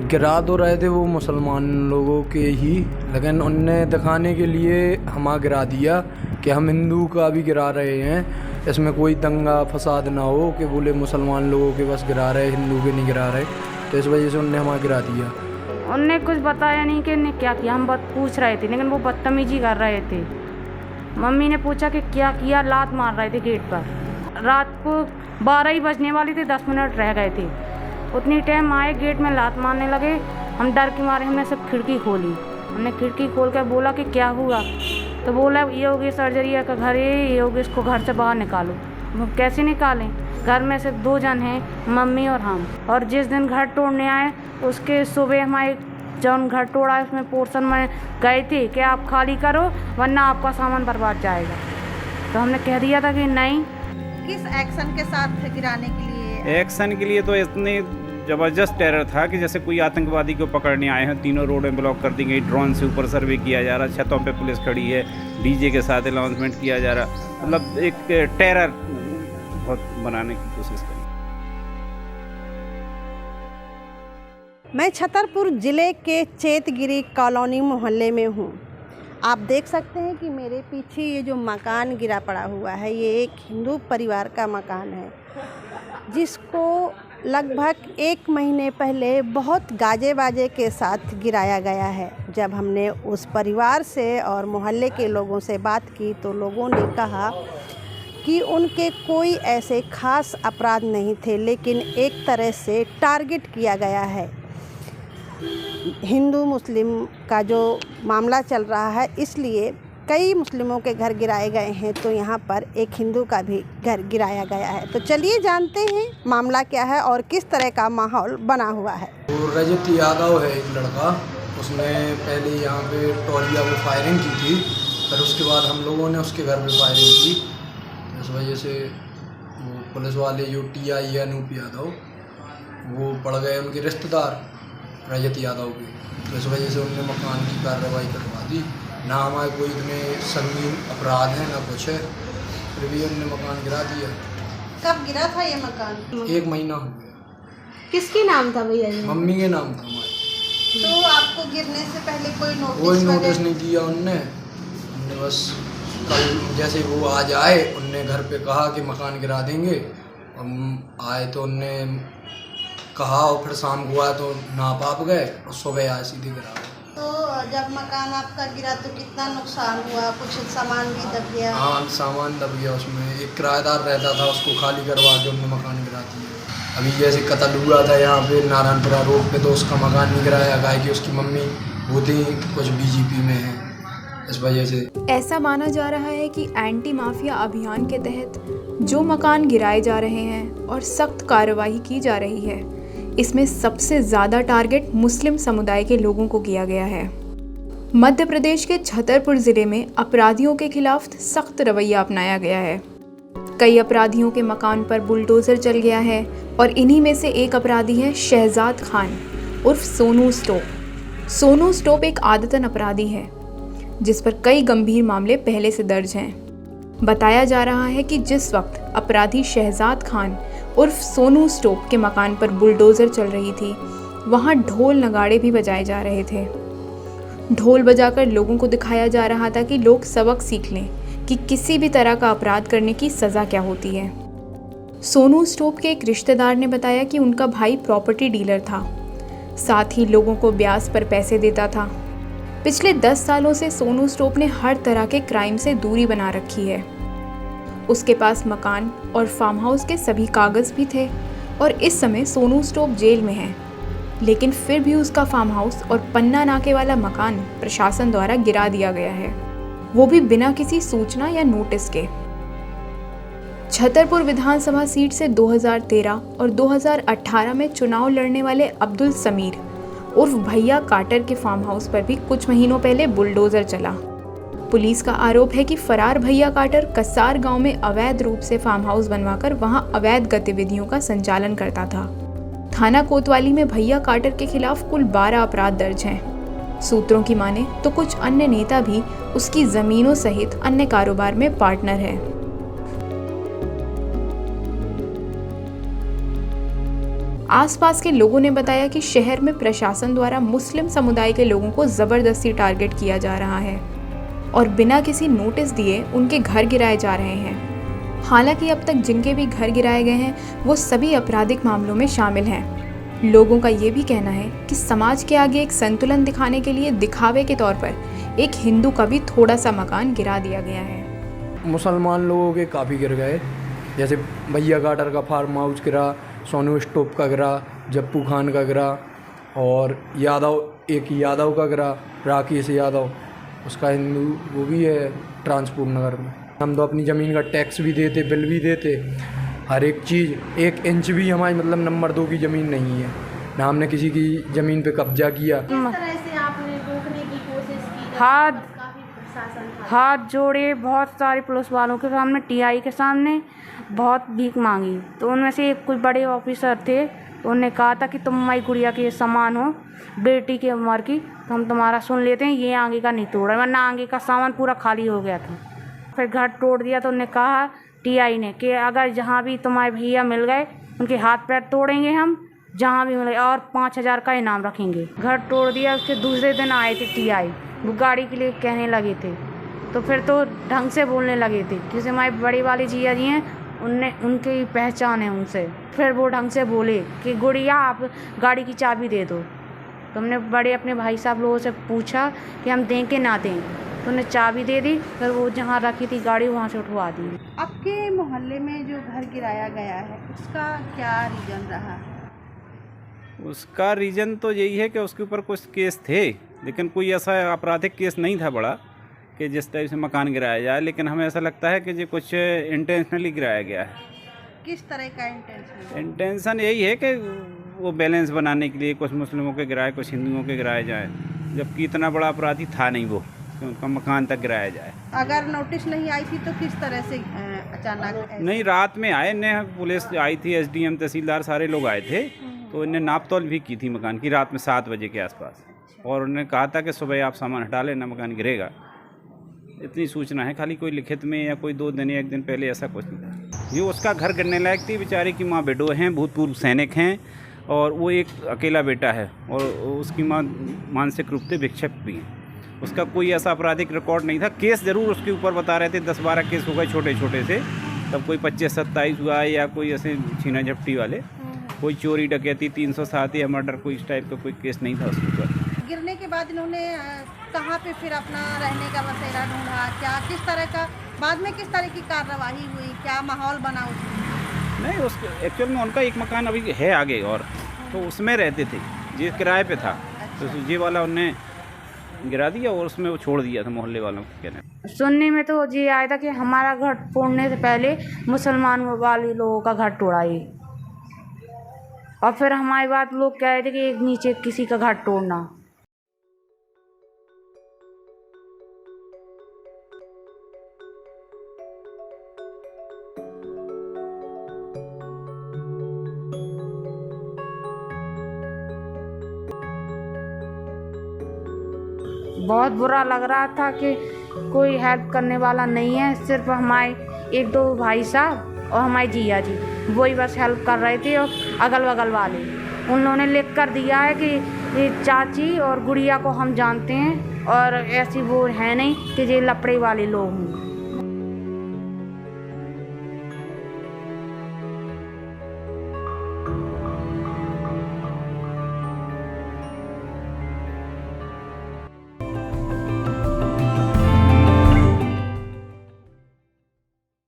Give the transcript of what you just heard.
गिरा तो रहे थे वो मुसलमान लोगों के ही, लेकिन उनने दिखाने के लिए हमें गिरा दिया कि हम हिंदू का भी गिरा रहे हैं, इसमें कोई दंगा फसाद ना हो कि बोले मुसलमान लोगों के बस गिरा रहे, हिंदू के नहीं गिरा रहे। तो इस वजह से उनने हमें गिरा दिया। उनने कुछ बताया नहीं कि उन्हें क्या किया। हम बात पूछ रहे थे लेकिन वो बदतमीजी कर रहे थे। मम्मी ने पूछा कि क्या किया, लात मार रहे थे गेट पर। रात को 12 ही बजने वाली थी, 10 मिनट रह गए थे। उतनी टाइम आए, गेट में लात मारने लगे। हम डर के मारे हमने सब खिड़की खोली। हमने खिड़की खोल कर बोला कि क्या हुआ, तो बोला ये होगी सर्जरी का घर, ये होगी, इसको घर से बाहर निकालो। हम कैसे निकालें, घर में सिर्फ 2 जन हैं, मम्मी और हम। और जिस दिन घर तोड़ने आए उसके सुबह हमारे जौन घर तोड़ा उसमें पोर्शन में गए थे कि आप खाली करो वरना आपका सामान बर्बाद जाएगा। तो हमने कह दिया था कि नहीं। किस एक्शन के साथ गिराने के लिए? एक्शन के लिए तो इतने ज़बरदस्त टेरर था कि जैसे कोई आतंकवादी को पकड़ने आए हैं। तीनों रोडें ब्लॉक कर दी गई, ड्रोन से ऊपर सर्वे किया जा रहा, छतों पे पुलिस खड़ी है, डीजे के साथ अनाउंसमेंट किया जा रहा। मतलब एक टेरर बहुत बनाने की कोशिश करी। मैं छतरपुर ज़िले के चेतगिरी कॉलोनी मोहल्ले में हूँ। आप देख सकते हैं कि मेरे पीछे ये जो मकान गिरा पड़ा हुआ है, ये एक हिंदू परिवार का मकान है, जिसको लगभग 1 महीने पहले बहुत गाजे बाजे के साथ गिराया गया है। जब हमने उस परिवार से और मोहल्ले के लोगों से बात की तो लोगों ने कहा कि उनके कोई ऐसे खास अपराध नहीं थे, लेकिन एक तरह से टारगेट किया गया है। हिंदू मुस्लिम का जो मामला चल रहा है, इसलिए कई मुस्लिमों के घर गिराए गए हैं, तो यहाँ पर एक हिंदू का भी घर गिराया गया है। तो चलिए जानते हैं मामला क्या है और किस तरह का माहौल बना हुआ है। वो रजत यादव है एक लड़का, उसने पहले यहाँ पे टोलिया में फायरिंग की थी, फिर उसके बाद हम लोगों ने उसके घर पे फायरिंग की। इस वजह से वो पुलिस वाले जो TI है अनूप यादव, वो पड़ गए उनके रिश्तेदार रजत यादव के। तो इस वजह से उनने मकान की कार्रवाई करवा दी। ना हमारे कोई इतने संगीन अपराध हैं ना कुछ है, फिर भी उनने मकान गिरा दिया। कब गिरा था ये मकान? 1 महीना हो गया। किसके नाम था भैया? मम्मी के नाम था हमारे। तो आपको गिरने से पहले कोई नोटिस नहीं दिया उनने बस कल जैसे वो आज आए, उनने घर पे कहा कि मकान गिरा देंगे। हम आए तो उनने कहा और फिर शाम को आया तो नाप आप गए और सुबह आए सीधे गिरा। तो जब मकान आपका गिरा तो कितना नुकसान हुआ? कुछ सामान भी दब गया? हाँ, सामान दब गया। उसमें एक किराएदार रहता था, उसको खाली करवा के उन्होंने मकान गिरा दिया। अभी जैसे कत्ल हुआ था यहाँ पे नारायणपुरा रोड पे, तो उसका मकान नहीं गिराया गया कि उसकी मम्मी होती कुछ BJP में है, इस वजह से। ऐसा माना जा रहा है कि एंटी माफिया अभियान के तहत जो मकान गिराए जा रहे हैं और सख्त कार्रवाई की जा रही है, इसमें सबसे ज़्यादा टारगेट मुस्लिम समुदाय के लोगों को किया गया है। मध्य प्रदेश के छतरपुर ज़िले में अपराधियों के खिलाफ सख्त रवैया अपनाया गया है। कई अपराधियों के मकान पर बुलडोज़र चल गया है और इन्हीं में से एक अपराधी है शहजाद खान उर्फ सोनू स्टोप। सोनू स्टोप एक आदतन अपराधी है जिस पर कई गंभीर मामले पहले से दर्ज हैं। बताया जा रहा है कि जिस वक्त अपराधी शहजाद खान उर्फ सोनू स्टोप के मकान पर बुलडोज़र चल रही थी, वहाँ ढोल नगाड़े भी बजाए जा रहे थे। ढोल बजाकर लोगों को दिखाया जा रहा था कि लोग सबक सीख लें कि किसी भी तरह का अपराध करने की सज़ा क्या होती है। सोनू स्टोप के एक रिश्तेदार ने बताया कि उनका भाई प्रॉपर्टी डीलर था, साथ ही लोगों को ब्याज पर पैसे देता था। पिछले 10 सालों से सोनू स्टोप ने हर तरह के क्राइम से दूरी बना रखी है। उसके पास मकान और फार्म हाउस के सभी कागज़ भी थे और इस समय सोनू स्टोप जेल में है, लेकिन फिर भी उसका फार्म हाउस और पन्ना नाके वाला मकान प्रशासन द्वारा गिरा दिया गया है, वो भी बिना किसी सूचना या नोटिस के। छतरपुर विधानसभा सीट से 2013 और 2018 में चुनाव लड़ने वाले अब्दुल समीर उर्फ भैया काटर के फार्म हाउस पर भी कुछ महीनों पहले बुलडोजर चला। पुलिस का आरोप है कि फरार भैया काटर कसार गांव में अवैध रूप से फार्म हाउस बनवाकर वहां अवैध गतिविधियों का संचालन करता था। थाना कोतवाली में भैया काटर के खिलाफ कुल 12 अपराध दर्ज हैं। सूत्रों की माने तो कुछ अन्य नेता भी उसकी जमीनों सहित अन्य कारोबार में पार्टनर है। आसपास के लोगों ने बताया कि शहर में प्रशासन द्वारा मुस्लिम समुदाय के लोगों को जबरदस्ती टारगेट किया जा रहा है और बिना किसी नोटिस दिए उनके घर गिराए जा रहे हैं। हालांकि अब तक जिनके भी घर गिराए गए हैं वो सभी आपराधिक मामलों में शामिल हैं। लोगों का ये भी कहना है कि समाज के आगे एक संतुलन दिखाने के लिए दिखावे के तौर पर एक हिंदू का भी थोड़ा सा मकान गिरा दिया गया है। मुसलमान लोगों के काफ़ी गिर गए, जैसे भैया काटर का फार्म हाउस गिरा, सोनू स्टोप का गिरा, जप्पू खान का गिरा और यादव का गिरा, राकेश यादव, उसका हिंदू वो भी है ट्रांसपोर्ट नगर में। हम तो अपनी ज़मीन का टैक्स भी देते, बिल भी देते, हर एक चीज़। 1 इंच भी हमारी मतलब नंबर 2 की ज़मीन नहीं है, ना हमने किसी की ज़मीन पे कब्जा किया। हाथ जोड़े बहुत सारे पुलिस वालों के सामने, टीआई के सामने बहुत भीख मांगी। तो उनमें से एक कुछ बड़े ऑफिसर थे, तो उन्होंने कहा था कि तुम हमारी गुड़िया के समान हो, बेटी की उम्र की, तो हम तुम्हारा सुन लेते हैं, ये आगे का नहीं तोड़ा, वरना आगे का सामान पूरा खाली हो गया था। फिर घर तोड़ दिया। तो उन्होंने कहा टीआई ने कि अगर जहाँ भी तुम्हारे भैया मिल गए उनके हाथ पैर तोड़ेंगे हम, जहाँ भी मिल गए, और 5000 का इनाम रखेंगे। घर तोड़ दिया। उसके दूसरे दिन आए थे टीआई, वो गाड़ी के लिए कहने लगे थे। तो फिर तो ढंग से बोलने लगे थे, जैसे हमारे बड़ी वाली जिया जी हैं, उनकी पहचान है उनसे। फिर वो ढंग से बोले कि गुड़िया आप गाड़ी की चाबी दे दो। तो हमने बड़े अपने भाई साहब लोगों से पूछा कि हम दें कि ना दें, तो उन्हें चाबी दे दी। फिर वो जहाँ रखी थी गाड़ी वहाँ से उठवा दी। आपके मोहल्ले में जो घर गिराया गया है उसका क्या रीज़न रहा? उसका रीज़न तो यही है कि उसके ऊपर कुछ केस थे, लेकिन कोई ऐसा आपराधिक केस नहीं था बड़ा कि जिस टाइप से मकान गिराया जाए। लेकिन हमें ऐसा लगता है कि ये कुछ इंटेंशनली गिराया गया है। किस तरह का इंटेंशन? इंटेंशन यही है कि वो बैलेंस बनाने के लिए कुछ मुस्लिमों के गिराए, कुछ हिंदुओं के गिराए जाए, जबकि इतना बड़ा अपराधी था नहीं वो कि उनका मकान तक गिराया जाए। अगर नोटिस नहीं आई थी तो किस तरह से अचानक? नहीं, रात में आए ने, पुलिस आई थी, एसडीएम तहसीलदार सारे लोग आए थे, तो इन्हें नाप तोल भी की थी मकान की रात में 7 बजे के आसपास, और उन्होंने कहा था कि सुबह आप सामान हटा लेना, मकान गिरेगा। इतनी सूचना है, खाली कोई लिखित में या कोई 2 दिन या 1 दिन पहले ऐसा कुछ नहीं था। ये उसका घर गिरने लायक थी। बेचारे की माँ बेटो हैं, भूतपूर्व सैनिक हैं, और वो एक अकेला बेटा है, और उसकी माँ मानसिक रूप से भिक्षक भी हैं। उसका कोई ऐसा आपराधिक रिकॉर्ड नहीं था। केस ज़रूर उसके ऊपर बता रहे थे, 10-12 केस हो गए छोटे छोटे से, तब कोई 25-27 हुआ है, या कोई ऐसे छीना झपटी वाले, कोई चोरी डकैती 307 या मर्डर, कोई इस टाइप का कोई केस नहीं था उसके ऊपर। गिरने के बाद इन्होंने कहाँ पे फिर अपना रहने का बसेरा ढूंढा? क्या किस तरह का बाद में किस तरह की कार्रवाई हुई? क्या माहौल बना उसमें? नहीं, उस एक्चुअल में उनका एक मकान अभी है आगे, और तो उसमें रहते थे, ये किराए पे था। तो ये वाला उनने गिरा दिया और उसमें वो छोड़ दिया था मोहल्ले वालों के कहने। सुनने में तो ये आया था कि हमारा घर तोड़ने से पहले मुसलमान वाले लोगों का घर तोड़ा ये, और फिर हमारी बात लोग कह रहे थे कि एक नीचे किसी का घर तोड़ना। बहुत बुरा लग रहा था कि कोई हेल्प करने वाला नहीं है। सिर्फ हमारे 1-2 भाई साहब और हमारी जिया जी, वही बस हेल्प कर रहे थे, और अगल बगल वाले उन लोगों ने लिख कर दिया है कि ये चाची और गुड़िया को हम जानते हैं, और ऐसी वो है नहीं कि ये लपड़े वाले लोग हों।